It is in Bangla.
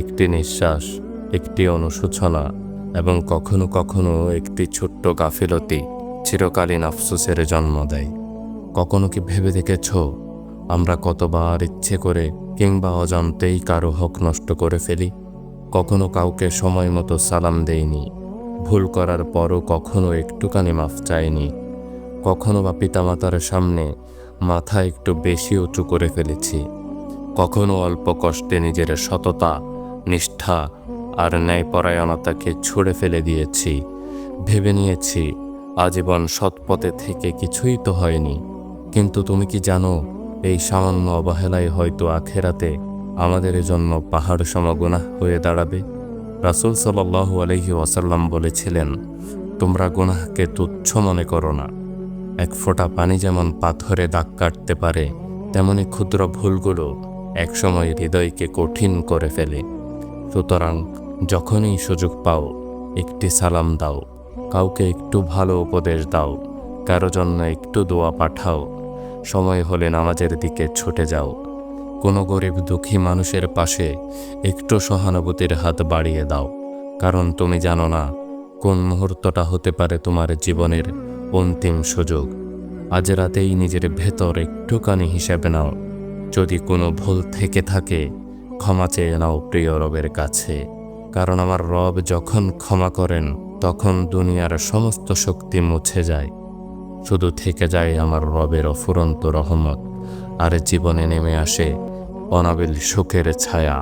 একটি নিঃশ্বাস, একটি অনুশোচনা এবং কখনো কখনো একটি ছোট্ট গাফিলতি চিরকালীন আফসোসের জন্ম দেয়। কখনো কি ভেবে দেখেছ আমরা কতবার ইচ্ছে করে কিংবা অজান্তেই কারো হক নষ্ট করে ফেলি? কখনো কাউকে সময় মতো সালাম দেইনি, ভুল করার পরও কখনো একটুখানি মাফ চাইনি, কখনো বা পিতামাতার সামনে মাথা একটু বেশি উঁচু করে ফেলেছি, কখনো অল্প কষ্টে নিজের সততা, নিষ্ঠা আর ন্যায়পরায়ণতাকে ছুঁড়ে ফেলে দিয়েছি। ভেবে নিয়েছি আজীবন সৎপথে থেকে কিছুই তো হয়নি। কিন্তু তুমি কি জানো, এই সামান্য অবহেলাই হয়তো আখেরাতে আমাদের জন্য পাহাড় সম গুনাহ হয়ে দাঁড়াবে। রাসূল সাল্লাল্লাহু আলাইহি ওয়াসাল্লাম বলেছিলেন, তোমরা গুনাহকে তুচ্ছ মনে করো না। এক ফোঁটা পানি যেমন পাথরে দাগ কাটতে পারে, তেমনি ক্ষুদ্র ভুলগুলো একসময় হৃদয়কে কঠিন করে ফেলে। সুতরাং যখনই সুযোগ পাও একটি সালাম দাও, কাউকে একটু ভালো উপদেশ দাও, কারো জন্য একটু দোয়া পাঠাও, সময় হলে নামাজের দিকে ছুটে যাও, কোনো গরিব দুঃখী মানুষের পাশে একটু সহানুভূতির হাত বাড়িয়ে দাও। কারণ তুমি জানো না কোন মুহূর্তটা হতে পারে তোমার জীবনের অন্তিম সুযোগ। আজ রাতেই নিজের ভেতর একটুখানি হিসেবে নাও। যদি কোনো ভুল থেকে থাকে ক্ষমা চেয়ে নাও প্রিয় রবের কাছে। কারণ আমার রব যখন ক্ষমা করেন তখন দুনিয়ার সমস্ত শক্তি মুছে যায়, শুধু থেকে যায় আমার রবের অফুরন্ত রহমত, আর জীবনে নেমে আসে অনাবিল সুখের ছায়া।